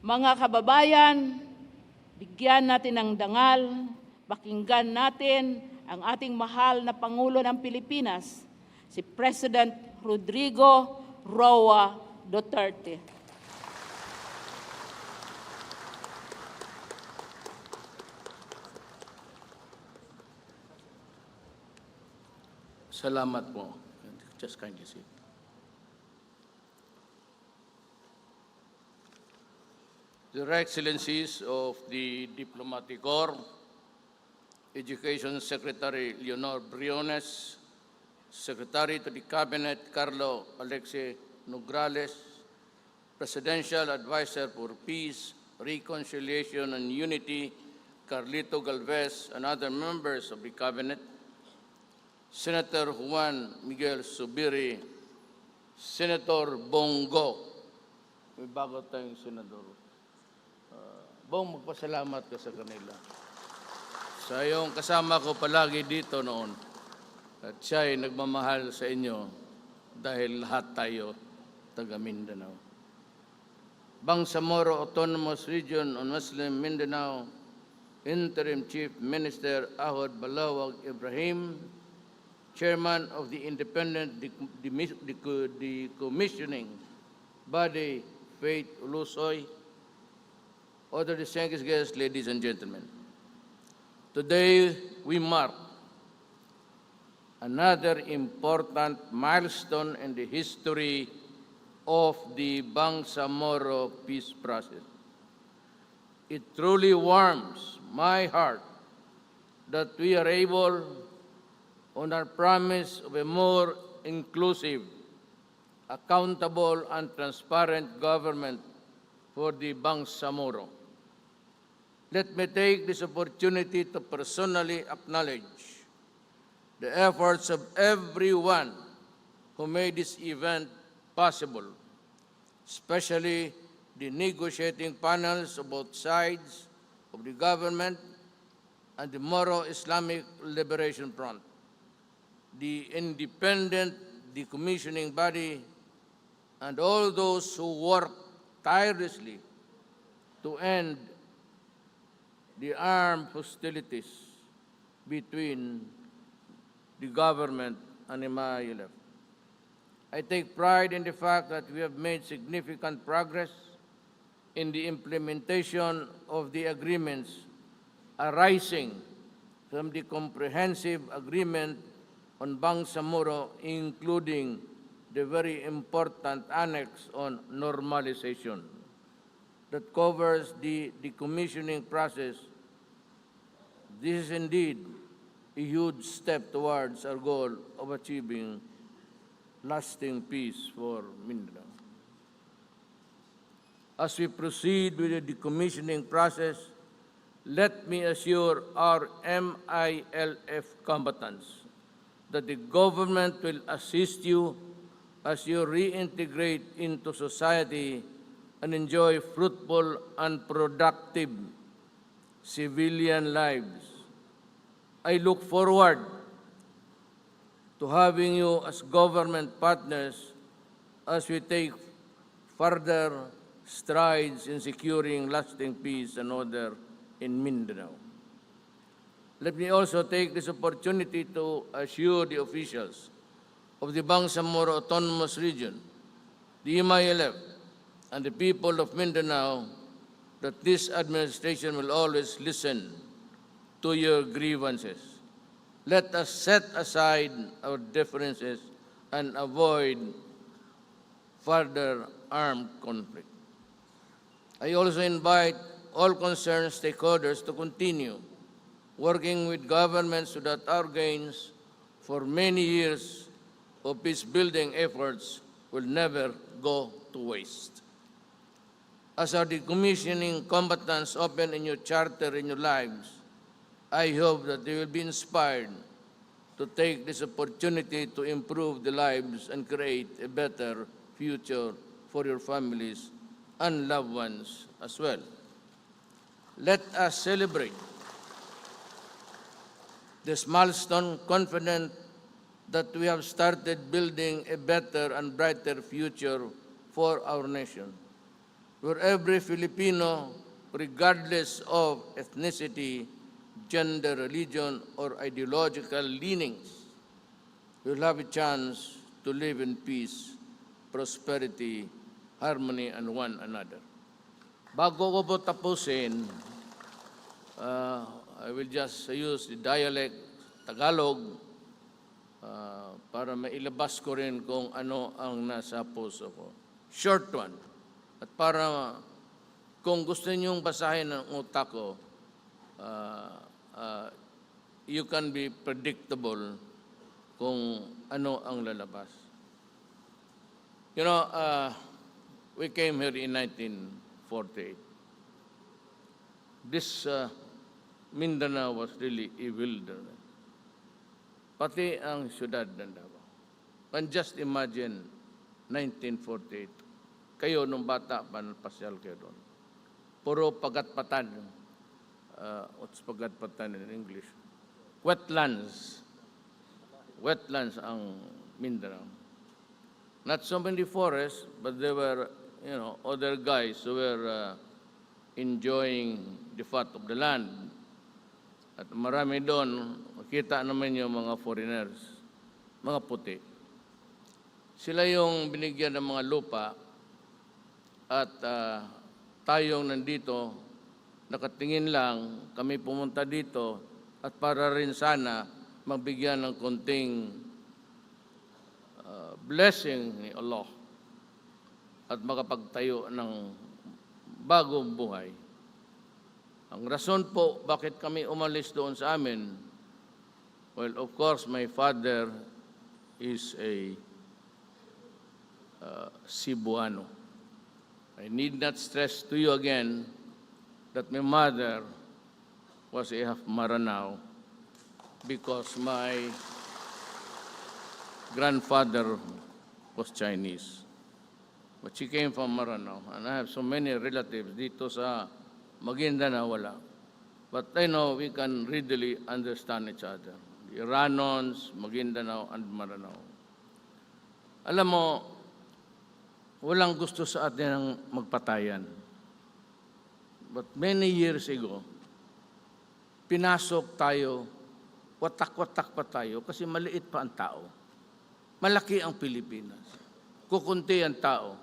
Mga kababayan, bigyan natin ng dangal, pakinggan natin ang ating mahal na Pangulo ng Pilipinas, si President Rodrigo Roa Duterte. Salamat po. Just kindly sit. Your Excellencies of the Diplomatic Corps, Education Secretary Leonor Briones, Secretary to the Cabinet Carlo Alexi Nograles, Presidential Advisor for Peace, Reconciliation and Unity Carlito Galvez, and other members of the Cabinet, Senator Juan Miguel Zubiri, Senator Bongo, may bago tayong senador. Bong, magpasalamat ka sa kanila. Sa iyong kasama ko palagi dito noon, at siya ay nagmamahal sa inyo dahil lahat tayo taga Mindanao. Bangsamoro Autonomous Region on Muslim Mindanao, Interim Chief Minister Ahod Balawag Ibrahim, Chairman of the Independent Decommissioning Body, Faith Ulusoy, other distinguished guests, ladies and gentlemen. Today, we mark another important milestone in the history of the Bangsamoro peace process. It truly warms my heart that we are able, on our promise of a more inclusive, accountable, and transparent government for the Bangsamoro. Let me take this opportunity to personally acknowledge the efforts of everyone who made this event possible, especially the negotiating panels of both sides of the government and the Moro Islamic Liberation Front, the independent decommissioning body, and all those who worked tirelessly to end the armed hostilities between the government and MILF. I take pride in the fact that we have made significant progress in the implementation of the agreements arising from the comprehensive agreement on Bangsamoro, including the very important annex on normalization that covers the decommissioning process. This is indeed a huge step towards our goal of achieving lasting peace for Mindanao. As we proceed with the decommissioning process, let me assure our MILF combatants that the government will assist you as you reintegrate into society and enjoy fruitful and productive civilian lives. I look forward to having you as government partners as we take further strides in securing lasting peace and order in Mindanao. Let me also take this opportunity to assure the officials of the Bangsamoro Autonomous Region, the MILF, and the people of Mindanao that this administration will always listen to your grievances. Let us set aside our differences and avoid further armed conflict. I also invite all concerned stakeholders to continue working with governments so that our gains for many years of peace-building efforts will never go to waste. As our decommissioning combatants open a new charter in your lives, I hope that they will be inspired to take this opportunity to improve the lives and create a better future for your families and loved ones as well. Let us celebrate this milestone, confident that we have started building a better and brighter future for our nation. where every Filipino, regardless of ethnicity, gender, religion, or ideological leanings, will have a chance to live in peace, prosperity, harmony, and one another. Bago ko po tapusin, I will just use the dialect Tagalog para mailabas ko rin kung ano ang nasa puso ko. Short one. At para kung gusto niyong basahin ng utak ko, you can be predictable kung ano ang lalabas. You know, we came here in 1948. This Mindanao was really a wilderness. Pati ang siyudad ng Davao. And just imagine, 1948. Kayo, nung bata, pasyal kayo doon. Puro pagatpatan. What's pagatpatan in English? Wetlands. Wetlands ang Mindanao. Not so many forests, but there were, other guys who were enjoying the fat of the land. At marami doon, makita naman yung mga foreigners, mga puti. Sila yung binigyan ng mga lupa at tayong nandito, nakatingin lang, kami pumunta dito at para rin sana magbigyan ng konting blessing ni Allah at makapagtayo ng bagong buhay. Ang rason po bakit kami umalis doon sa amin, well, of course, my father is a Cebuano. I need not stress to you again that my mother was a half Maranao because my grandfather was Chinese. But she came from Maranao, and I have so many relatives dito sa Maguindanao, wala. But I know we can readily understand each other. The Iranons, Maguindanao, and Maranao. Alam mo, walang gusto sa atin ng magpatayan. But many years ago, pinasok tayo, watak-watak pa tayo kasi maliit pa ang tao. Malaki ang Pilipinas. Kukunti ang tao.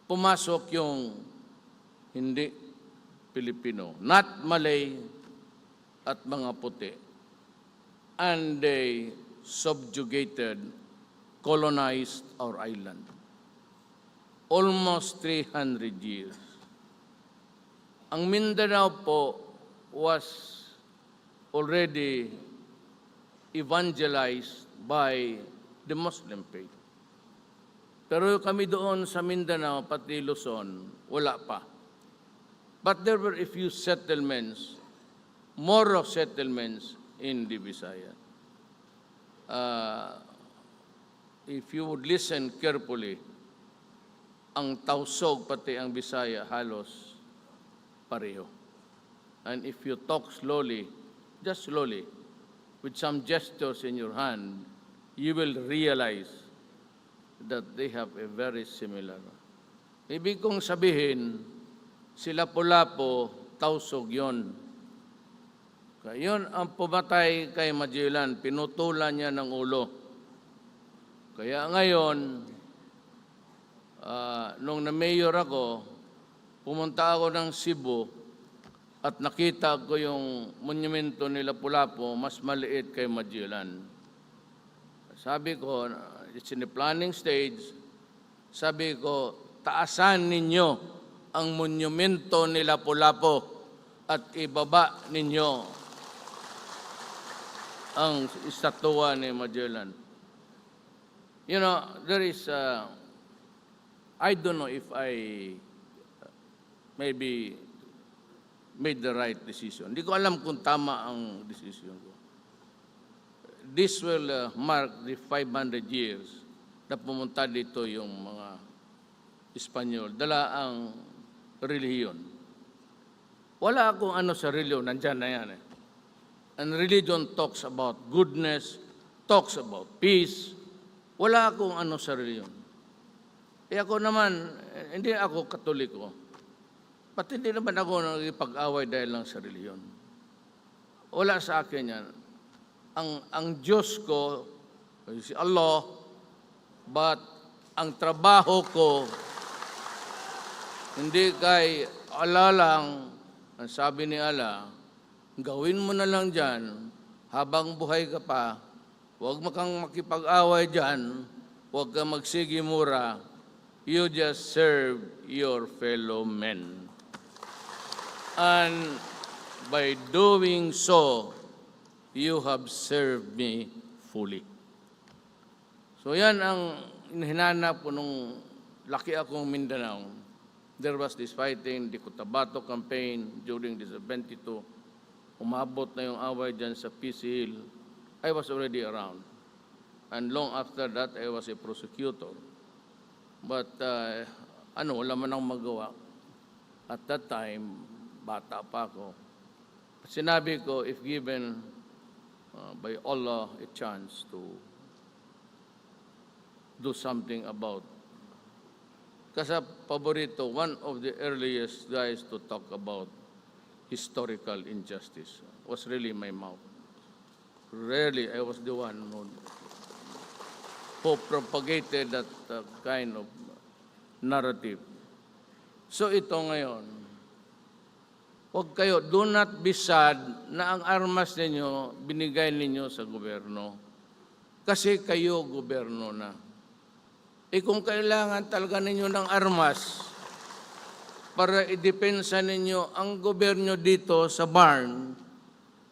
Pumasok yung hindi Pilipino, not Malay at mga puti. And they subjugated, colonized our island. Almost 300 years. Ang Mindanao po was already evangelized by the Muslim faith. Pero kami doon sa Mindanao, pati Luzon, wala pa. But there were a few settlements, Moro settlements in the Visayas. If you would listen carefully, ang Tausog pati ang Bisaya halos pareho. And if you talk slowly, just slowly, with some gestures in your hand, you will realize that they have a very similar. Ibig kong sabihin, sila Pulapo, Tausog yun. Yun ang pumatay kay Magellan, pinutulan niya ng ulo. Kaya ngayon, nung na-mayor ako, pumunta ako ng Cebu at nakita ko yung monumento nila Pulapo, mas maliit kay Magellan. Sabi ko, it's in the planning stage, sabi ko, taasan ninyo ang monumento nila Pulapo at ibaba ninyo ang estatwa ni Magellan. You know, there is, I don't know if I maybe made the right decision. Hindi ko alam kung tama ang decision ko. This will mark the 500 years na pumunta dito yung mga Espanyol. Dala ang relihiyon. Wala akong ano sa relihiyon, nandyan na yan eh. And religion talks about goodness, talks about peace. Wala akong ano sa relihiyon. Eh ako naman, hindi ako Katoliko. Pati hindi naman ako nagipag-away dahil lang sa reliyon. Wala sa akin yan. Ang Diyos ko, si Allah, but ang trabaho ko, hindi kay Allah lang, ang sabi ni Allah, gawin mo na lang dyan, habang buhay ka pa, huwag kang makipag-away dyan, huwag kang magsigimura, you just serve your fellow men. And by doing so, you have served me fully. So yan ang hinanap ko nung laki akong Mindanao. There was this fighting, the Cotabato campaign during the 72. Umabot na yung away dyan sa PC Hill. I was already around. And long after that, I was a prosecutor. But wala man akong magawa. At that time, bata pa ako. Sinabi ko, if given by Allah a chance to do something about. Kasi paborito, one of the earliest guys to talk about historical injustice was really my mouth. Rarely I was the one who propagated that kind of narrative. So ito ngayon, huwag kayo, do not be sad na ang armas ninyo, binigay ninyo sa gobyerno. Kasi kayo gobyerno na. Kung kailangan talaga ninyo ng armas para idepensa ninyo ang gobyerno dito sa barn,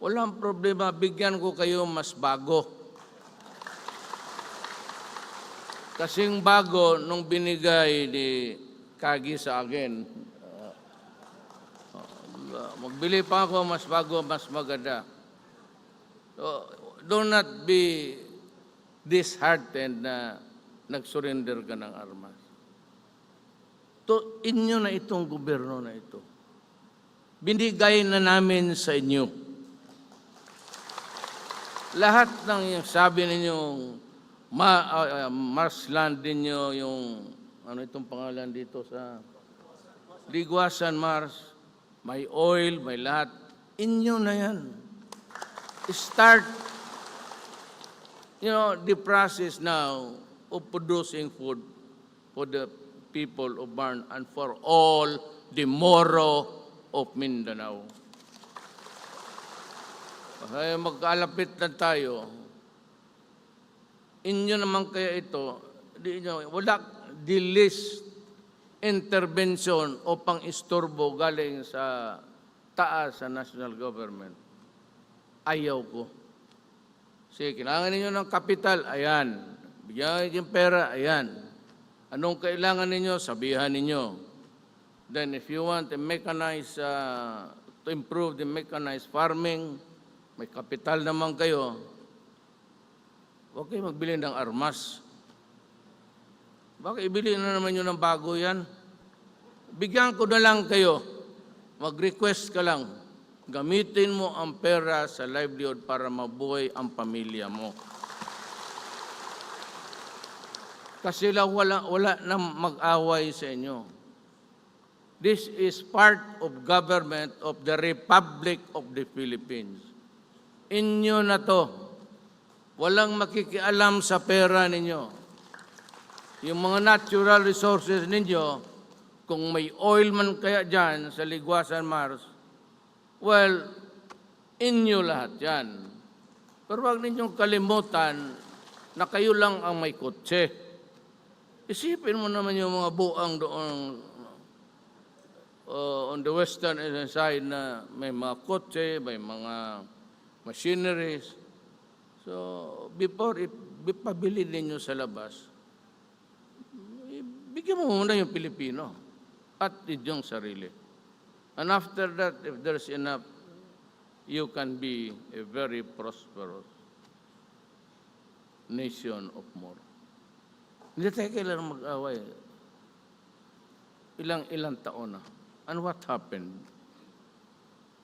walang problema, bigyan ko kayo mas bago. Kasing bago nung binigay ni Kagi sa akin. Magbili pa ako, mas bago, mas maganda. So, do not be disheartened na nag-surrender ka ng armas. To inyo na itong gobyerno na ito. Binigay na namin sa inyo. Lahat ng sabi ninyong Mars land ninyo, yung ano itong pangalan dito sa Ligwasan Mars, may oil, may lahat. Inyo na yan. Start, the process now of producing food for the people of Barn and for all the Moro of Mindanao. Kaya magkalapit na tayo. Inyo naman kaya ito, wala the least intervention o pang-istorbo galing sa taas sa national government. Ayaw ko. Sige, kailangan ninyo ng kapital, ayan. Bigyan yung pera, ayan. Anong kailangan ninyo, sabihan ninyo. Then if you want to mechanize, to improve the mechanized farming, may kapital naman kayo, huwag kayo magbili ng armas. Baka ibili na naman yun ng bago yan. Bigyan ko na lang kayo. Mag-request ka lang. Gamitin mo ang pera sa livelihood para mabuhay ang pamilya mo. Kasi wala na mag-away sa inyo. This is part of government of the Republic of the Philippines. Inyo na to. Walang makikialam sa pera ninyo. Yung mga natural resources ninyo, kung may oil man kaya dyan sa Ligwasan Mars, well, inyo lahat yan. Pero wag ninyong kalimutan na kayo lang ang may kotse. Isipin mo naman yung mga buang doon on the western side na may mga kotse, may mga machineries. So, before ipabili ninyo sa labas, bigyan mo muna yung Pilipino at inyong sarili. And after that, if there's enough, you can be a very prosperous nation of more. Hindi tayo kailangan mag-away. Ilang taon na. And what happened?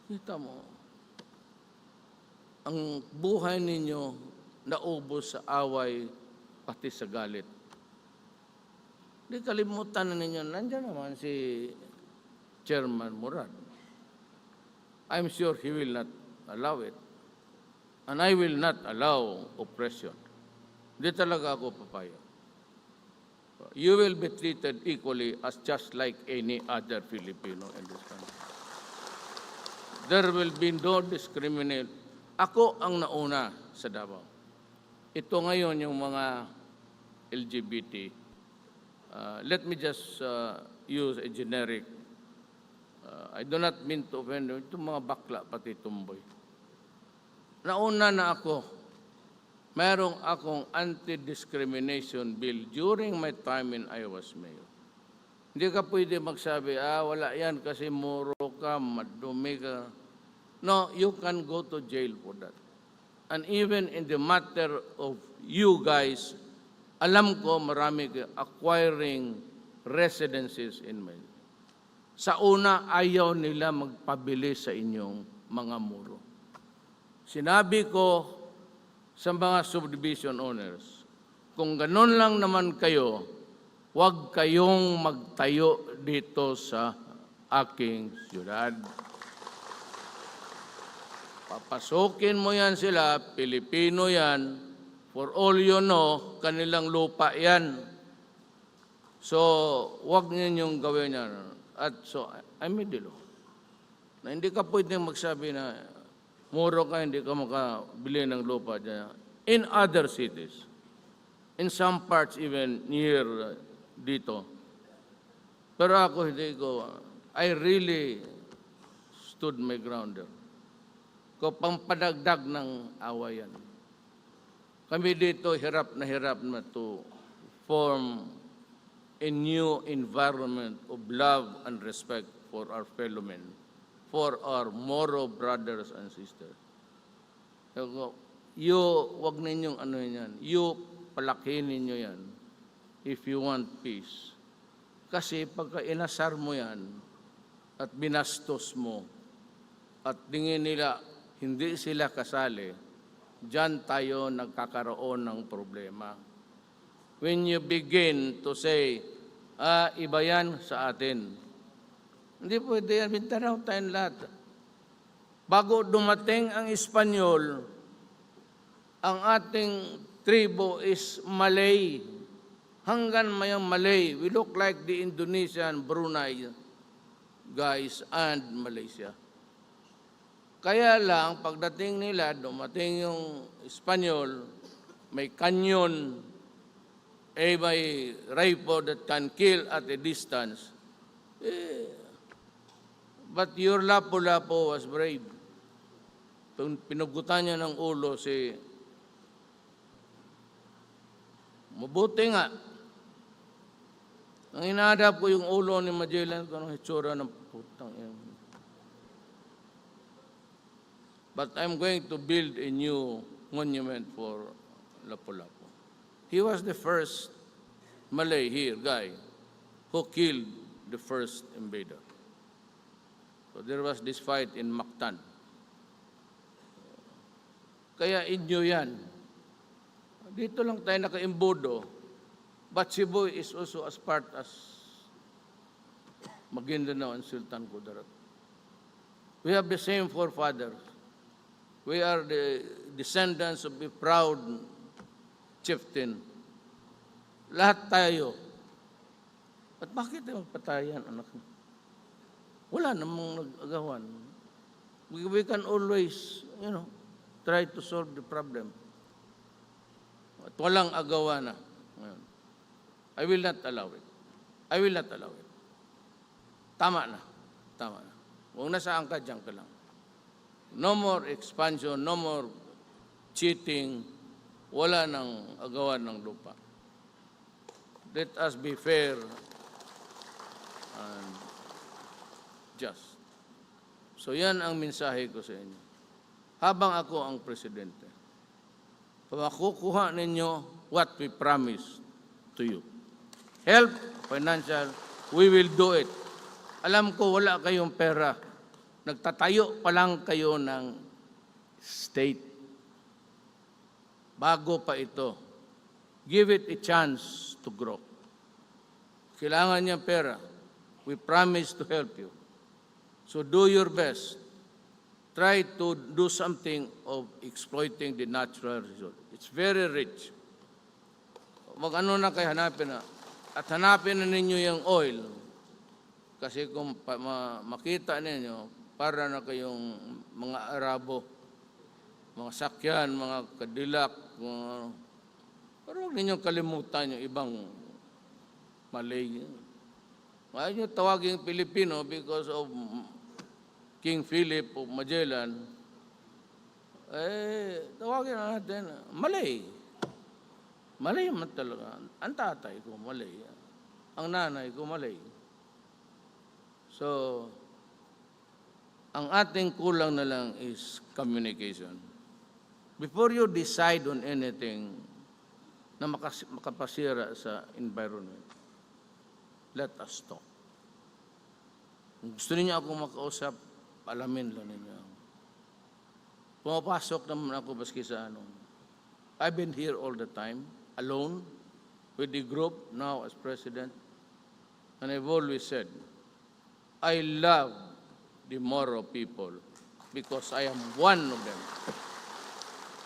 Kita mo, ang buhay ninyo naubos sa away pati sa galit. Hindi kalimutan na ninyo, nandiyan naman si Chairman Murad. I'm sure he will not allow it. And I will not allow oppression. Hindi talaga ako papayag. You will be treated equally as just like any other Filipino in this country. There will be no discrimination. Ako ang nauna sa Davao. Ito ngayon yung mga LGBT. Let me just use a generic. I do not mean to offend itong mga bakla pati tumboy. Nauna na ako. Merong akong anti-discrimination bill during my time in I was mayor. Hindi ka pwede magsabi, wala yan kasi Moro ka, madumi ka. No, you can go to jail for that. And even in the matter of you guys, alam ko marami kayo acquiring residences in Manila. Sa una, ayaw nila magpabili sa inyong mga muro. Sinabi ko sa mga subdivision owners, kung ganun lang naman kayo, huwag kayong magtayo dito sa aking siyudad. Papasukin mo yan sila, Pilipino yan, for all you know, kanilang lupa yan. So, huwag ninyong gawin yan. At so, I made the law. Na hindi ka pwedeng magsabi na Moro ka, hindi ka makabili ng lupa dyan. In other cities, in some parts even near dito. Pero ako hindi ko, I really stood my ground there. Ko pampadagdag ng awayan. Kami dito hirap na to form a new environment of love and respect for our fellow men, for our Moro brothers and sisters. Wag ninyong ano yan. Palakihin ninyo yan if you want peace. Kasi pagka inasar mo yan at binastos mo at tingin nila hindi sila kasali, diyan tayo nagkakaroon ng problema. When you begin to say, iba yan sa atin, hindi pwede yan, Mindanao tayong lahat. Bago dumating ang Espanyol, ang ating tribo is Malay. Hanggang mayang Malay. We look like the Indonesian, Brunei guys and Malaysia. Kaya lang, pagdating nila, dumating yung Espanyol, may kanyon, may rifle that can kill at a distance. But your Lapu-Lapu was brave. Pinugutan niya ng ulo si mabuti nga. Ang inadap ko yung ulo ni Magellan ko ng hitsura ng putang yan. But I'm going to build a new monument for Lapu-Lapu. He was the first Malay here, guy, who killed the first invader. So there was this fight in Mactan. Kaya inyo yan. Dito lang tayo naka-imbudo, but Cebu is also as part as Maguindanao and Sultan Kudarat. We have the same forefathers. We are the descendants of a proud chieftain. Lahat tayo. At bakit tayo magpatayan, anak? Wala namang nag-agawan. We can always, try to solve the problem. At walang agawa na. I will not allow it. I will not allow it. Tama na. Tama na. Huwag nasaan ka, dyan ka lang. No more expansion, no more cheating. Wala nang agawan ng lupa. Let us be fair and just. So yan ang mensahe ko sa inyo. Habang ako ang presidente, makukuha ninyo what we promised to you. Help, financial, we will do it. Alam ko wala kayong pera. Nagtatayo pa lang kayo ng state. Bago pa ito. Give it a chance to grow. Kailangan niya pera. We promise to help you. So do your best. Try to do something of exploiting the natural resource. It's very rich. Mag-ano na kayo, hanapin na. At hanapin na ninyo yung oil. Kasi kung makita ninyo, para na kayong mga Arabo, mga sakyan, mga kadilak, pero huwag ninyong kalimutan yung ibang Malay. Ayaw nyo tawagin Pilipino because of King Philip of Magellan. Tawagin na natin, Malay. Malay man talaga. Ang tatay ko, Malay. Ang nanay ko, Malay. So, ang ating kulang na lang is communication. Before you decide on anything na makapasira sa environment, let us talk. Kung gusto niyo ako makausap, alamin lang ninyo. Pumapasok naman ako baski sa ano. I've been here all the time, alone, with the group, now as president. And I've always said, I love the Moro people because I am one of them.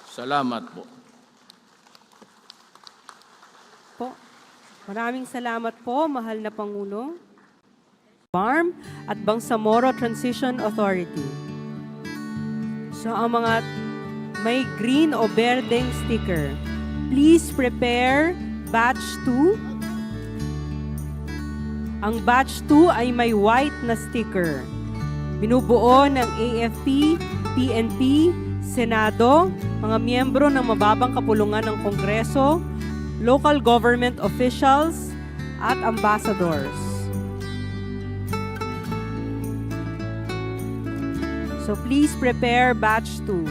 Salamat po. Maraming salamat po, mahal na Pangulo. Farm at Bangsamoro Transition Authority. So ang mga may green o berdeng sticker, please prepare batch 2. Ang batch 2 ay may white na sticker. Binubuo ng AFP, PNP, Senado, mga miyembro ng mababang kapulungan ng Kongreso, local government officials, at ambassadors. So please prepare batch 2.